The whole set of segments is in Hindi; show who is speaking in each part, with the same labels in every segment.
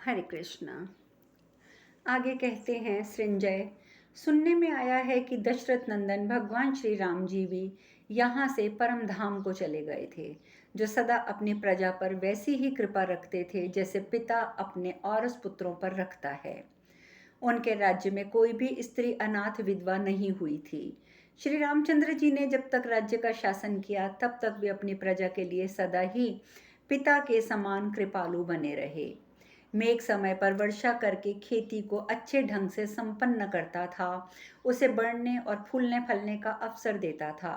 Speaker 1: हरे कृष्णा। आगे कहते हैं सृंजय, सुनने में आया है कि दशरथ नंदन भगवान श्री राम जी भी यहाँ से परम धाम को चले गए थे, जो सदा अपनी प्रजा पर वैसी ही कृपा रखते थे जैसे पिता अपने औरस पुत्रों पर रखता है। उनके राज्य में कोई भी स्त्री अनाथ विधवा नहीं हुई थी। श्री रामचंद्र जी ने जब तक राज्य का शासन किया तब तक वे अपनी प्रजा के लिए सदा ही पिता के समान कृपालु बने रहे। मेघ समय पर वर्षा करके खेती को अच्छे ढंग से संपन्न करता था, उसे बढ़ने और फूलने फलने का अवसर देता था।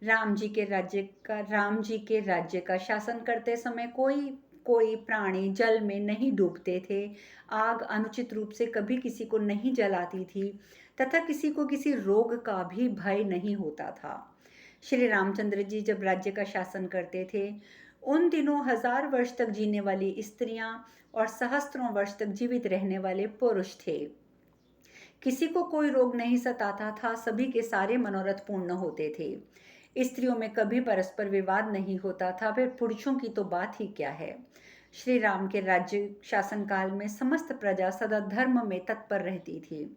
Speaker 1: राम जी के राज्य का शासन करते समय कोई कोई प्राणी जल में नहीं डूबते थे, आग अनुचित रूप से कभी किसी को नहीं जलाती थी तथा किसी को किसी रोग का भी भय नहीं होता था। श्री रामचंद्र जी जब राज्य का शासन करते थे, उन दिनों 1000 वर्ष तक जीने वाली स्त्रियां और सहस्त्रों वर्ष तक जीवित रहने वाले पुरुष थे। किसी को कोई रोग नहीं सताता था, सभी के सारे मनोरथ पूर्ण होते थे। स्त्रियों में कभी परस्पर विवाद नहीं होता था, फिर पुरुषों की तो बात ही क्या है। श्री राम के राज्य शासन काल में समस्त प्रजा सदा धर्म में तत्पर रहती थी।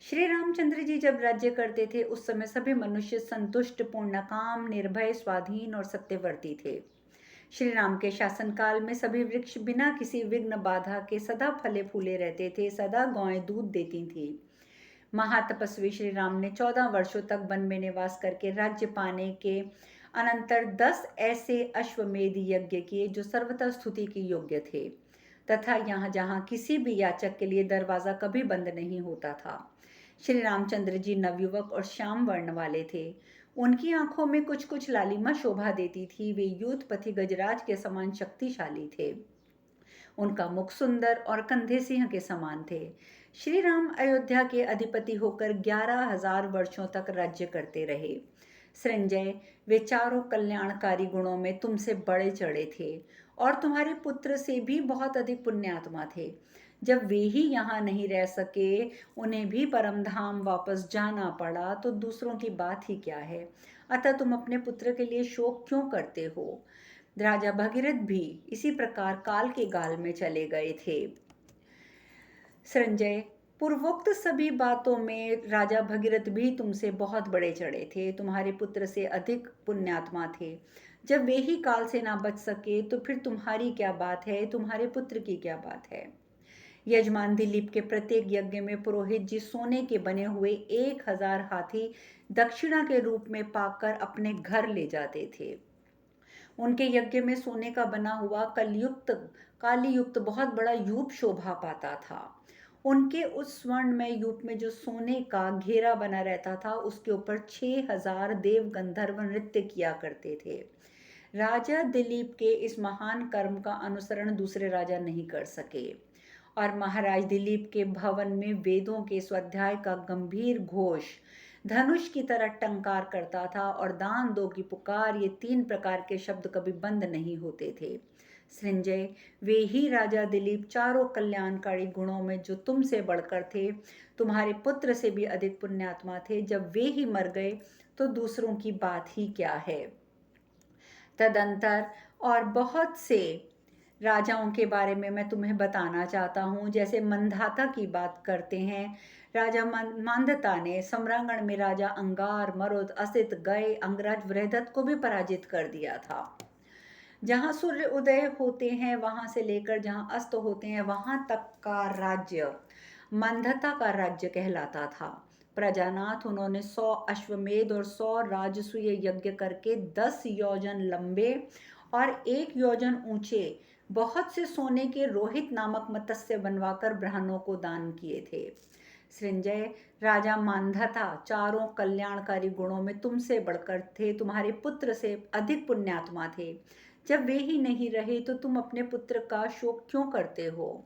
Speaker 1: श्री रामचंद्र जी जब राज्य करते थे उस समय सभी मनुष्य संतुष्ट, पूर्ण काम, निर्भय, स्वाधीन और सत्यवर्ती थे। श्री राम के शासनकाल में सभी वृक्ष बिना किसी विघ्न बाधा के सदा फले फूले रहते थे, सदा गौएं दूध देती थी। महातपस्वी श्री राम ने 14 वर्षों तक वन में निवास करके राज्य पाने के अनंतर 10 ऐसे अश्वमेध यज्ञ किए जो सर्वथा स्तुति के योग्य थे, तथा यहाँ जहाँ किसी भी याचक के लिए दरवाजा कभी बंद नहीं होता था। श्री रामचंद्र जी नवयुवक और श्याम वर्ण वाले थे। उनकी आंखों में कुछ कुछ लालिमा शोभा देती थी। वे यूथपति गजराज के समान शक्तिशाली थे। उनका मुख सुंदर और कंधे सिंह के समान थे। श्री राम अयोध्या के अधिपति होकर 11,000 वर्षों तक राज्य करते रहे। संजय, वे चारों कल्याणकारी गुणों में तुमसे बड़े चढ़े थे और तुम्हारे पुत्र से भी बहुत अधिक पुण्यात्मा थे। जब वे ही यहाँ नहीं रह सके, उन्हें भी परम धाम वापस जाना पड़ा, तो दूसरों की बात ही क्या है। अतः तुम अपने पुत्र के लिए शोक क्यों करते हो। राजा भगीरथ भी इसी प्रकार काल के गाल में चले गए थे। संजय, पूर्वोक्त सभी बातों में राजा भगीरथ भी तुमसे बहुत बड़े चढ़े थे, तुम्हारे पुत्र से अधिक पुण्यात्मा थे। जब वे ही काल से ना बच सके तो फिर तुम्हारी क्या बात है, तुम्हारे पुत्र की क्या बात है। यजमान दिलीप के प्रत्येक यज्ञ में पुरोहित जी सोने के बने हुए 1000 हाथी दक्षिणा के रूप में पाकर अपने घर ले जाते थे। उनके यज्ञ में सोने का बना हुआ कालीयुक्त बहुत बड़ा यूप शोभा पाता था। उनके उस स्वर्णमय यूप में जो सोने का घेरा बना रहता था, उसके ऊपर 6000 देव गंधर्व नृत्य किया करते थे। राजा दिलीप के इस महान कर्म का अनुसरण दूसरे राजा नहीं कर सके और महाराज दिलीप के भवन में वेदों के स्वाध्याय का गंभीर घोष धनुष की तरह टंकार करता था और दान दो की पुकार, ये 3 प्रकार के शब्द कभी बंद नहीं होते थे। संजय, वे ही राजा दिलीप चारों कल्याणकारी गुणों में जो तुमसे बढ़कर थे, तुम्हारे पुत्र से भी अधिक पुण्यात्मा थे। जब वे ही मर गए तो दूसरों की बात ही क्या है। तदंतर और बहुत से राजाओं के बारे में मैं तुम्हें बताना चाहता हूँ। जैसे मंधाता की बात करते हैं, राजा मांधाता ने सम्रांगण में राजा अंगार, मरुद, असित, गय, अंगराज बृहदत्त को भी पराजित कर दिया था। जहाँ सूर्य उदय होते हैं वहां से लेकर जहाँ अस्त होते हैं वहां तक का राज्य मंधता का राज्य कहलाता था। प्रजानाथ उन्होंने 100 अश्वमेध और 100 राजसूय यज्ञ करके 10 योजन लंबे और 1 योजन ऊंचे बहुत से सोने के रोहित नामक मत्स्य बनवाकर ब्राह्मणों को दान किए थे। संजय, राजा मांधाता चारों कल्याणकारी गुणों में तुमसे बढ़कर थे, तुम्हारे पुत्र से अधिक पुण्यात्मा थे। जब वे ही नहीं रहे तो तुम अपने पुत्र का शोक क्यों करते हो।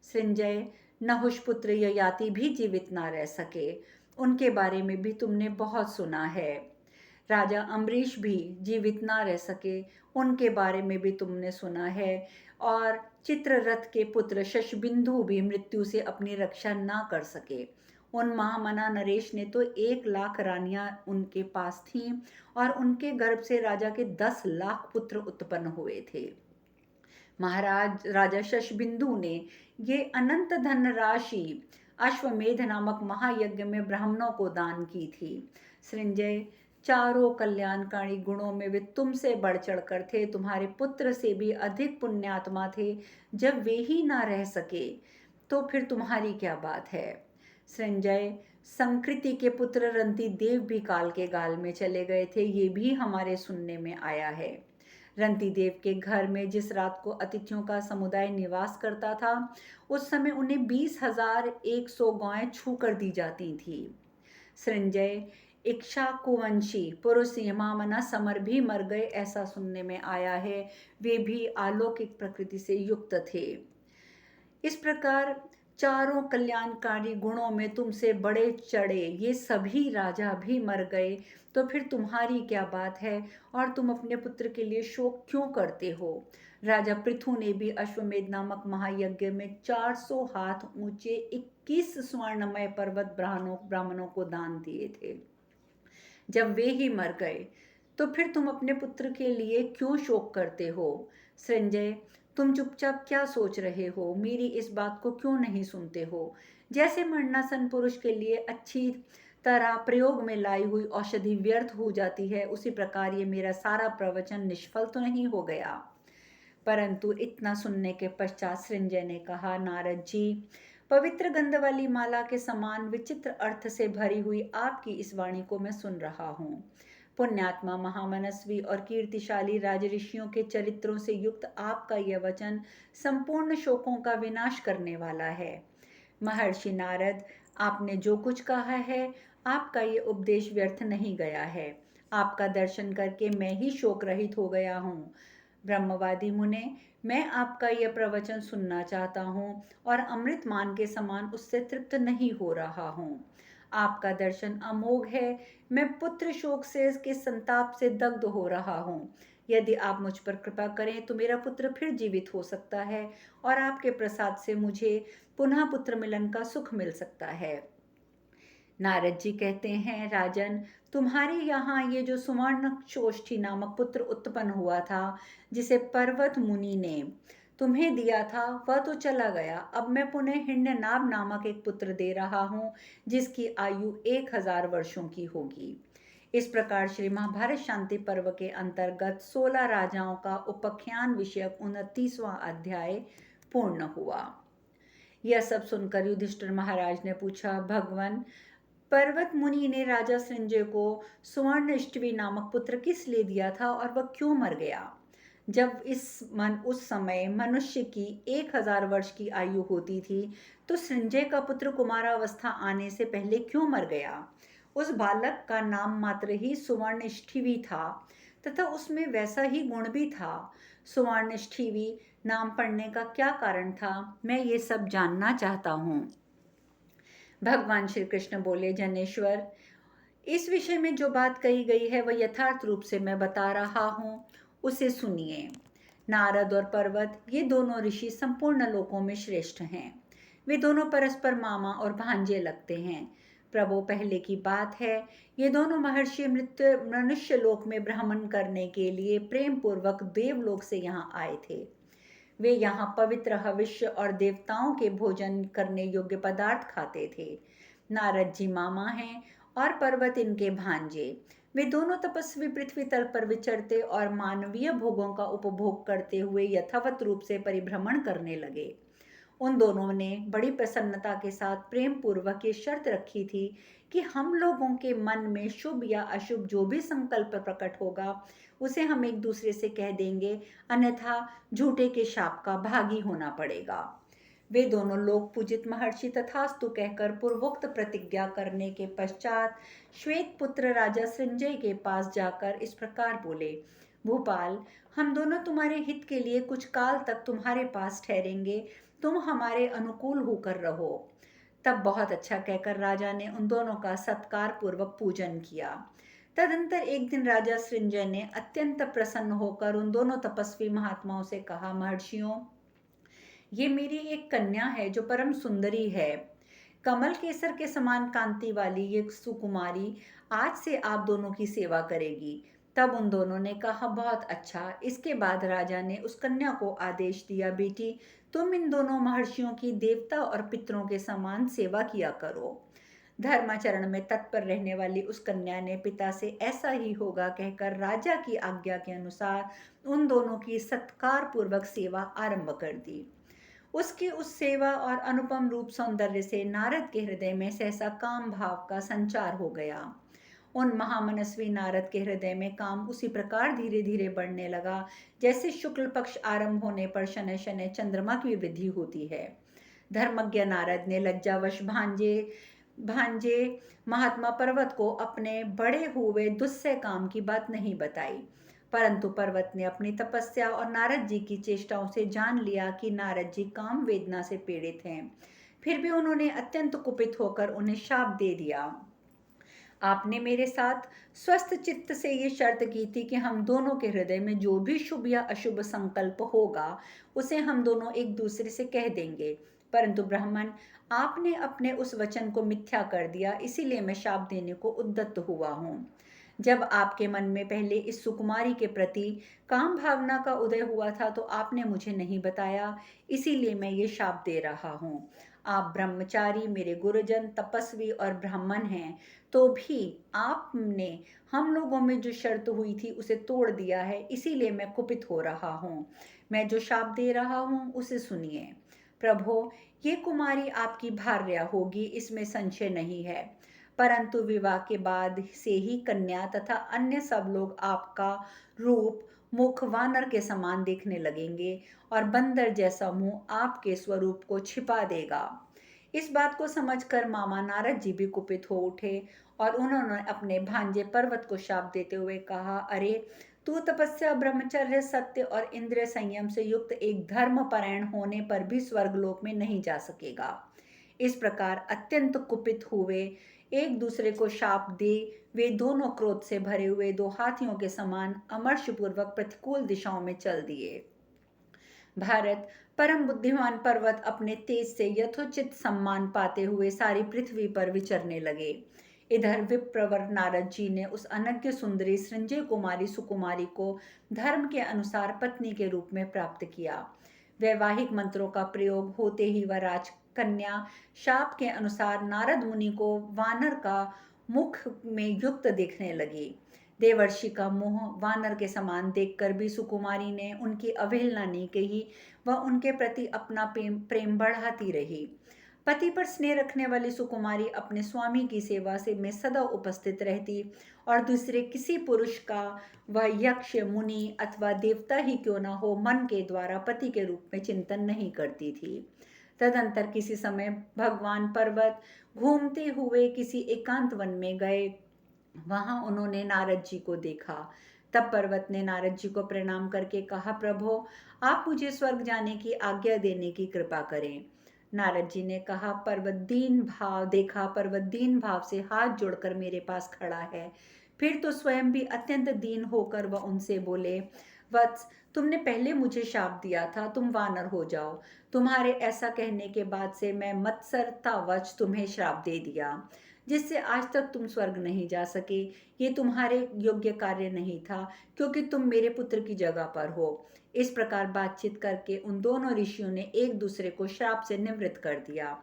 Speaker 1: संजय, नहुष पुत्र ययाति भी जीवित ना रह सके, उनके बारे में भी तुमने बहुत सुना है। राजा अम्बरीश भी जीवित ना रह सके, उनके बारे में भी तुमने सुना है। और चित्ररथ के पुत्र शशबिंदु भी मृत्यु से अपनी रक्षा ना कर सके। उन महामना नरेश ने तो 1 लाख रानियां उनके पास थीं और उनके गर्भ से राजा के 10 लाख पुत्र उत्पन्न हुए थे। महाराज राजा शशबिंदु ने ये अनंत धनराशि अश्वमेध नामक महायज्ञ में ब्राह्मणों को दान की थी। सृंजय, चारों कल्याणकारी गुणों में वे तुमसे बढ़ चढ़कर थे, तुम्हारे पुत्र से भी अधिक पुण्यात्मा थे। जब वे ही ना रह सके तो फिर तुम्हारी क्या बात है। संजय, संकृति के पुत्र रंती देव भी काल के गाल में चले गए थे, ये भी हमारे सुनने में आया है। रंती देव के घर में जिस रात को अतिथियों का समुदाय निवास करता था, उस समय उन्हें 20,100 गायें छू कर दी जाती थी। संजय, इक्ष्वाकुवंशी पुरुष यमामना समर भी मर गए, ऐसा सुनने में आया है। वे भी अलौकिक प्रकृति से युक्त थे। इस प्रकार चारों कल्याणकारी गुणों में तुमसे बड़े चढ़े ये सभी राजा भी मर गए, तो फिर तुम्हारी क्या बात है और तुम अपने पुत्र के लिए शोक क्यों करते हो। राजा पृथु ने भी अश्वमेध नामक महायज्ञ में 400 हाथ ऊंचे 21 स्वर्णमय पर्वत ब्राह्मणों को दान दिए थे। जब वे ही मर गए तो फिर तुम अपने पुत्र के लिए क्यों शोक करते हो। संजय, तुम चुपचाप क्या सोच रहे हो, मेरी इस बात को क्यों नहीं सुनते हो। जैसे मरणासन पुरुष के लिए अच्छी तरह प्रयोग में लाई हुई औषधि व्यर्थ हो जाती है, उसी प्रकार ये मेरा सारा प्रवचन निष्फल तो नहीं हो गया। परंतु इतना सुनने के पश्चात संजय ने कहा, नारद जी, पवित्र गंध वाली माला के समान विचित्र अर्थ से भरी हुई आपकी इस वाणी को मैं सुन रहा हूँ। पुण्यात्मा, महामनस्वी और कीर्तिशाली राजऋषियों के चरित्रों से युक्त आपका यह वचन संपूर्ण शोकों का विनाश करने वाला है। महर्षि नारद, आपने जो कुछ कहा है, आपका ये उपदेश व्यर्थ नहीं गया है। आपका दर्शन करके मैं ही शोक रहित हो गया हूँ। ब्रह्मवादी मुने, मैं आपका यह प्रवचन सुनना चाहता हूँ और अमृतमान के समान उससे तृप्त नहीं हो रहा हूँ। आपका दर्शन अमोघ है, मैं पुत्र शोक से के संताप से दग्ध हो रहा हूँ। यदि आप मुझ पर कृपा करें तो मेरा पुत्र फिर जीवित हो सकता है और आपके प्रसाद से मुझे पुनः पुत्र मिलन का सुख मिल सकता है। नारद जी कहते हैं, राजन, तुम्हारे यहाँ ये जो सुवर्ण चोष्ठी नामक पुत्र उत्पन्न हुआ था, जिसे पर्वत मुनि ने तुम्हें दिया था, वह तो चला गया। अब मैं पुनः हिरण्यनाभ नामक एक पुत्र दे रहा हूँ, जिसकी आयु 1000 वर्षों की होगी। इस प्रकार श्री महाभारत शांति पर्व के अंतर्गत 16 राजाओं का उपाख्यान विषयक 29वां अध्याय पूर्ण हुआ। यह सब सुनकर युधिष्ठिर महाराज ने पूछा, भगवान, पर्वत मुनि ने राजा संजय को सुवर्णष्टवी नामक पुत्र किस लिए दिया था और वह क्यों मर गया। जब उस समय मनुष्य की 1000 वर्ष की आयु होती थी, तो संजय का पुत्र कुमारावस्था आने से पहले क्यों मर गया। उस बालक का नाम मात्र ही सुवर्णष्ठवी था तथा उसमें वैसा ही गुण भी था। सुवर्णष्ठवी नाम पढ़ने का क्या कारण था, मैं ये सब जानना चाहता हूँ। भगवान श्री कृष्ण बोले, जनेश्वर, इस विषय में जो बात कही गई है वह यथार्थ रूप से मैं बता रहा हूँ, उसे सुनिए। नारद और पर्वत, ये दोनों ऋषि संपूर्ण लोकों में श्रेष्ठ हैं। वे दोनों परस्पर मामा और भांजे लगते हैं। प्रभु, पहले की बात है, ये दोनों महर्षि मनुष्य लोक में भ्रमण करने के लिए प्रेम पूर्वक देवलोक से यहाँ आए थे। वे यहाँ पवित्र हविष्य और देवताओं के भोजन करने योग्य पदार्थ खाते थे। नारद जी मामा हैं और पर्वत इनके भांजे। वे दोनों तपस्वी पृथ्वी तल पर विचरते और मानवीय भोगों का उपभोग करते हुए यथावत रूप से परिभ्रमण करने लगे। उन दोनों ने बड़ी प्रसन्नता के साथ प्रेम पूर्वक ये शर्त रखी थी कि हम लोगों के मन में शुभ या अशुभ जो भी संकल्प प्रकट होगा, उसे हम एक दूसरे से कह देंगे, अन्यथा झूठे के शाप का भागी होना पड़ेगा। वे दोनों लोक पूजित महर्षि तथास्तु कहकर पूर्वोक्त प्रतिज्ञा करने के पश्चात श्वेत पुत्र राजा संजय के पास जाकर इस प्रकार बोले, भूपाल, हम दोनों तुम्हारे हित के लिए कुछ काल तक तुम्हारे पास ठहरेंगे, तुम हमारे अनुकूल होकर रहो। तब बहुत अच्छा कहकर राजा ने उन दोनों का सत्कार पूर्वक पूजन किया। तदंतर एक दिन राजा संजय ने अत्यंत प्रसन्न होकर उन दोनों तपस्वी महात्माओं से कहा, महर्षियों, ये मेरी एक कन्या है जो परम सुंदरी है। कमल केसर के समान कांति वाली ये सुकुमारी आज से आप दोनों की सेवा करेगी। तब उन दोनों ने कहा, बहुत अच्छा। इसके बाद राजा ने उस कन्या को आदेश दिया, बेटी, तुम इन दोनों महर्षियों की देवता और पितरों के समान सेवा किया करो। धर्माचरण में तत्पर रहने वाली उस कन्या ने पिता से ऐसा ही होगा कहकर राजा की आज्ञा के अनुसार उन दोनों की सत्कार पूर्वक सेवा आरंभ कर दी। उसकी उस सेवा और अनुपम रूप सौंदर्य से नारद के हृदय में सहसा काम भाव का संचार हो गया। उन महामनस्वी नारद के हृदय में काम उसी प्रकार धीरे धीरे बढ़ने लगा जैसे शुक्ल पक्ष आरंभ होने पर शनय शनय चंद्रमा की वृद्धि होती है। धर्मज्ञ नारद ने लज्जावश भांजे भांजे महात्मा पर्वत को अपने बड़े हुए दुस्सह काम की बात नहीं बताई, परंतु पर्वत ने अपनी तपस्या और नारद जी की चेष्टाओं से जान लिया कि नारद जी काम वेदना से पीड़ित हैं। फिर भी उन्होंने अत्यंत कुपित होकर उन्हें शाप दे दिया। आपने मेरे साथ स्वस्थ चित्त से ये शर्त की थी कि हम दोनों के हृदय में जो भी शुभ या अशुभ संकल्प होगा उसे हम दोनों एक दूसरे से कह देंगे, परंतु ब्राह्मण, आपने अपने उस वचन को मिथ्या कर दिया, इसीलिए मैं शाप देने को उद्यत हुआ हूँ। जब आपके मन में पहले इस सुकुमारी के प्रति काम भावना का उदय हुआ था तो आपने मुझे नहीं बताया, इसीलिए मैं ये शाप दे रहा हूँ। आप ब्रह्मचारी, मेरे गुरुजन, तपस्वी और ब्राह्मण हैं, तो भी आपने हम लोगों में जो शर्त हुई थी उसे तोड़ दिया है, इसीलिए मैं कुपित हो रहा हूँ। मैं जो शाप दे रहा हूँ उसे सुनिए। प्रभो, ये कुमारी आपकी भार्या होगी, इसमें संशय नहीं है, परंतु विवाह के बाद से ही कन्या तथा अन्य सब लोग आपका रूप मुख वानर के समान देखने लगेंगे और बंदर जैसा मुंह आपके स्वरूप को छिपा देगा। इस बात को समझकर मामा नारद जी भी कुपित हो उठे और उन्होंने अपने भांजे पर्वत को शाप देते हुए कहा, अरे, तू तपस्या, ब्रह्मचर्य, सत्य और इंद्रिय संयम से युक्त एक धर्मपरायण होने पर भी स्वर्गलोक में नहीं जा सकेगा। इस प्रकार अत्यंत कुपित हुए एक दूसरे को शाप दे वे दोनों क्रोध से भरे हुए दो हाथियों के समान अमर्षपूर्वक प्रतिकूल दिशाओं में चल दिए। भारत, परम बुद्धिमान पर्वत अपने तेज से यथोचित सम्मान पाते हुए सारी पृथ्वी पर विचरने लगे। इधर विप्रवर नारद जी ने उस अनज्ञ सुंदरी सृंजय कुमारी सुकुमारी को धर्म के अनुसार पत्नी के रूप में प्राप्त किया। वैवाहिक मंत्रों का प्रयोग होते ही वह राजकन्या शाप के अनुसार नारद मुनि को वानर का मुख में युक्त दिखने लगी। देवर्षि का मुंह वानर के समान देखकर भी सुकुमारी ने उनकी अवहेलना नहीं कही, वह उनके प्रति अपना प्रेम बढ़ाती रही। पति पर स्नेह रखने वाली सुकुमारी अपने स्वामी की सेवा से में सदा उपस्थित रहती और दूसरे किसी पुरुष का, वह यक्ष, मुनि अथवा देवता ही क्यों न हो, मन के द्वारा पति के रूप में चिंतन नहीं करती थी। तदंतर किसी समय भगवान पर्वत घूमते हुए किसी एकांत वन में गए। वहां उन्होंने नारद जी को देखा। तब पर्वत ने नारद जी को प्रणाम करके कहा, प्रभो, आप मुझे स्वर्ग जाने की आज्ञा देने की कृपा करें। नारद जी ने कहा, पर्वत दीन भाव से हाथ जोड़कर मेरे पास खड़ा है। फिर तो स्वयं भी अत्यंत दीन होकर वह उनसे बोले, वत्स, तुमने पहले मुझे शाप दिया था, तुम वानर हो जाओ। तुम्हारे ऐसा कहने के बाद से मैं मत्सरतावश तुम्हें श्राप दे दिया, जिससे आज तक तुम स्वर्ग नहीं जा सके। ये तुम्हारे योग्य कार्य नहीं था, क्योंकि तुम मेरे पुत्र की जगह पर हो। इस प्रकार बातचीत करके उन दोनों ऋषियों ने एक दूसरे को श्राप से निवृत्त कर दिया।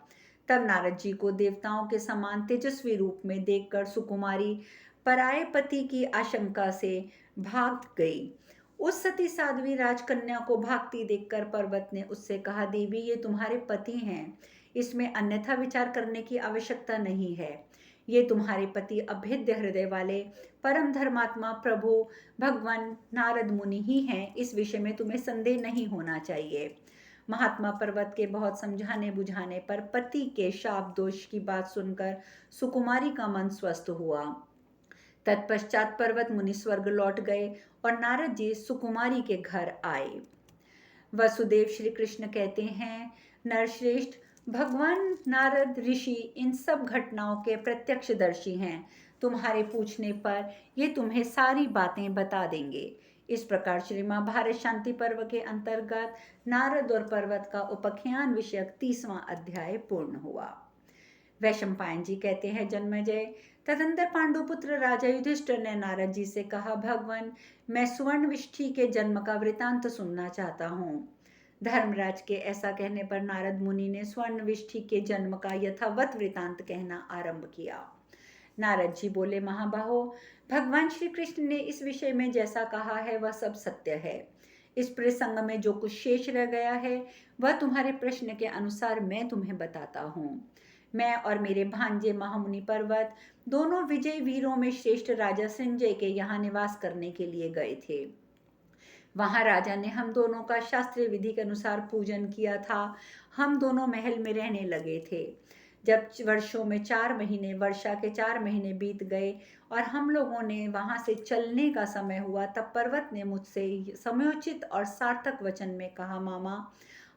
Speaker 1: तब नारद जी को देवताओं के समान तेजस्वी रूप में देखकर सुकुमारी पराये पति की आशंका से भाग गई। उस सती साध्वी राजकन्या को भागती देखकर पर्वत ने उससे कहा, देवी, ये तुम्हारे पति हैं, इसमें अन्यथा विचार करने की आवश्यकता नहीं है। ये तुम्हारे पति अभेद्य हृदय वाले परम धर्मात्मा प्रभु भगवान नारद मुनि ही हैं, इस विषय में तुम्हें संदेह नहीं होना चाहिए। महात्मा पर्वत के बहुत समझाने बुझाने पर पति के शाप दोष की बात सुनकर सुकुमारी का मन स्वस्थ हुआ। तत्पश्चात पर्वत मुनि स्वर्ग लौट गए और नारद जी सुकुमारी के घर आए। वसुदेव श्री कृष्ण कहते हैं, नरश्रेष्ठ, भगवान नारद ऋषि इन सब घटनाओं के प्रत्यक्षदर्शी हैं। तुम्हारे पूछने पर ये तुम्हें सारी बातें बता देंगे। इस प्रकार श्री महाभारत शांति पर्व के अंतर्गत नारद और पर्वत का उपाख्यान विषयक 30वां अध्याय पूर्ण हुआ। वैशंपायन जी कहते हैं, जन्मेजय, तदंतर पांडुपुत्र राजा युधिष्ठिर ने नारद जी से कहा, भगवान, मैं सुवर्ण विष्ठी के जन्म का वृतांत सुनना चाहता हूँ। धर्मराज के ऐसा कहने पर नारद मुनि ने स्वर्ण विष्ठी के जन्म का यथावत वृतांत कहना आरंभ किया। नारद जी बोले, महाबाहो, भगवान श्री कृष्ण ने इस विषय में जैसा कहा है वह सब सत्य है। इस प्रसंग में जो कुछ शेष रह गया है वह तुम्हारे प्रश्न के अनुसार मैं तुम्हें बताता हूँ। मैं और मेरे भांजे महामुनि पर्वत दोनों विजय वीरों में श्रेष्ठ राजा संजय के यहाँ निवास करने के लिए गए थे। वहां राजा ने हम दोनों का शास्त्रीय विधि के अनुसार पूजन किया था। हम दोनों महल में रहने लगे थे। जब वर्षों में 4 महीने, वर्षा के 4 महीने बीत गए और हम लोगों ने वहां से चलने का समय हुआ, तब पर्वत ने मुझसे समयोचित और सार्थक वचन में कहा, मामा,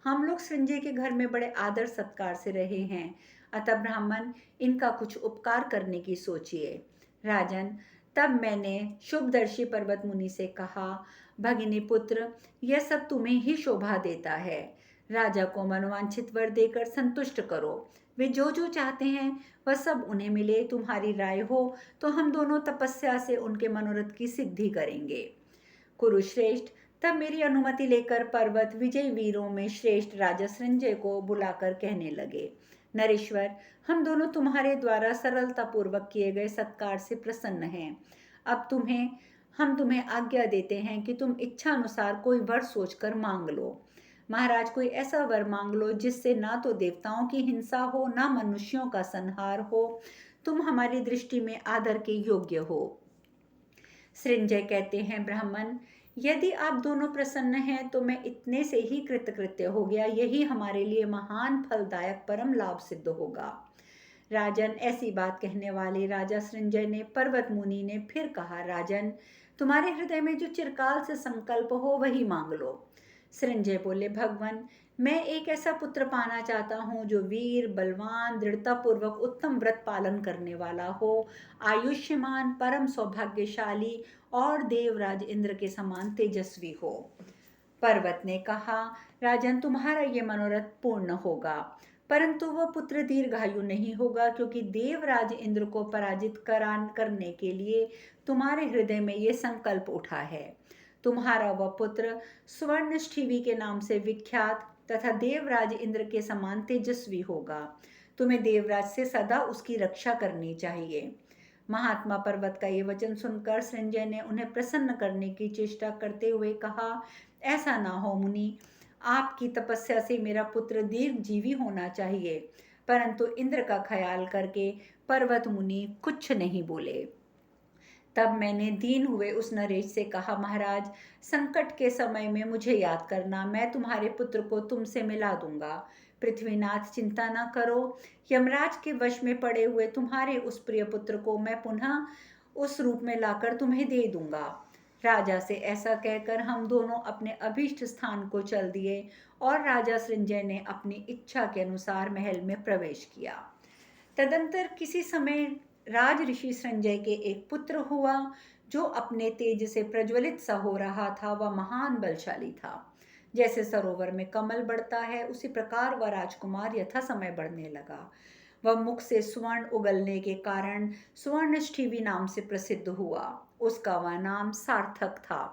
Speaker 1: हम लोग संजय के घर में बड़े आदर सत्कार से रहे हैं, अतः ब्राह्मण, इनका कुछ उपकार करने की सोचिए। राजन, तब मैंने शुभदर्शी पर्वत मुनि से कहा, भगिनी पुत्र, यह सब तुम्हें ही शोभा देता है। राजा को मनोवांछित वर देकर संतुष्ट करो। वे जो जो चाहते हैं वह सब उन्हें मिले। तुम्हारी राय हो तो हम दोनों तपस्या से उनके मनोरथ की सिद्धि करेंगे। कुरुश्रेष्ठ, तब मेरी अनुमति लेकर पर्वत विजय वीरों में श्रेष्ठ राजा संजय को बुलाकर कहने लगे, नरेश्वर, हम दोनों तुम्हारे द्वारा सरलता पूर्वक किए गए सत्कार से प्रसन्न हैं। अब हम तुम्हें आज्ञा देते हैं कि तुम इच्छा अनुसार कोई वर सोचकर मांग लो। महाराज, कोई ऐसा वर मांग लो जिससे ना तो देवताओं की हिंसा हो, ना मनुष्यों का संहार हो। तुम हमारी दृष्टि में आदर के योग्य हो। संजय कहते हैं, ब्राह्मण, यदि आप दोनों प्रसन्न हैं तो मैं इतने से ही कृतकृत्य हो गया। यही हमारे लिए महान फलदायक परम लाभ सिद्ध होगा। राजन, ऐसी बात कहने वाले राजा संजय ने पर्वत मुनि ने फिर कहा, राजन, तुम्हारे हृदय में जो चिरकाल से संकल्प हो वही मांग लो। संजय बोले, भगवान, मैं एक ऐसा पुत्र पाना चाहता हूँ जो वीर, बलवान, दृढ़ता पूर्वक उत्तम व्रत पालन करने वाला हो, आयुष्यमान, परम सौभाग्यशाली और देवराज इंद्र के समान तेजस्वी हो। पर्वत ने कहा, राजन, तुम्हारा ये मनोरथ पूर्ण होगा, परंतु वह पुत्र दीर्घायु नहीं होगा, क्योंकि देवराज इंद्र को पराजित करने के लिए तुम्हारे हृदय में ये संकल्प उठा है। तुम्हारा वह पुत्र स्वर्णष्ठीवी के नाम से विख्यात तथा देवराज इंद्र के समान तेजस्वी होगा। तुम्हें देवराज से सदा उसकी रक्षा करनी चाहिए। महात्मा पर्वत का ये वचन सुनकर संजय ने उन्हें प्रसन्न करने की चेष्टा करते हुए कहा, ऐसा ना हो मुनि, आपकी तपस्या से मेरा पुत्र दीर्घजीवी होना चाहिए। परंतु इंद्र का ख्याल करके पर्वत मुनि कुछ नहीं बोले। तब मैंने दीन हुए उस नरेश से कहा, महाराज, संकट के समय में मुझे याद करना, मैं तुम्हारे पुत्र को तुमसे मिला दूंगा। पृथ्वीनाथ, चिंता न करो, यमराज के वश में पड़े हुए तुम्हारे उस प्रिय पुत्र को मैं पुनः उस रूप में लाकर तुम्हें दे दूंगा। राजा से ऐसा कहकर हम दोनों अपने अभीष्ट स्थान को चल दिए और राजा संजय ने अपनी इच्छा के अनुसार महल में प्रवेश किया। तदंतर किसी समय राज ऋषि संजय के एक पुत्र हुआ जो अपने तेज से प्रज्वलित सा हो रहा था। वह महान बलशाली था। जैसे सरोवर में कमल बढ़ता है उसी प्रकार वह राजकुमार यथा समय बढ़ने लगा। वह मुख से स्वर्ण उगलने के कारण स्वर्णष्ठीवी नाम से प्रसिद्ध हुआ। उसका वह नाम सार्थक था।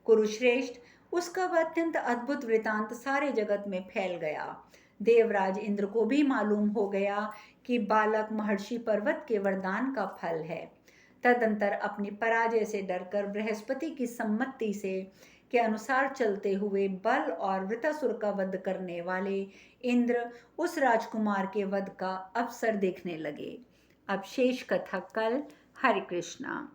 Speaker 1: कुरुश्रेष्ठ, उसका वह अत्यंत अद्भुत वृतांत सारे जगत में फैल गया। देवराज इंद्र को भी मालूम हो गया कि बालक महर्षि पर्वत के वरदान का फल है। तदंतर अपनी पराजय से डरकर बृहस्पति की सम्मति से के अनुसार चलते हुए बल और वृतासुर का वध करने वाले इंद्र उस राजकुमार के वध का अवसर देखने लगे। अब शेष कथा कल। हरे कृष्णा।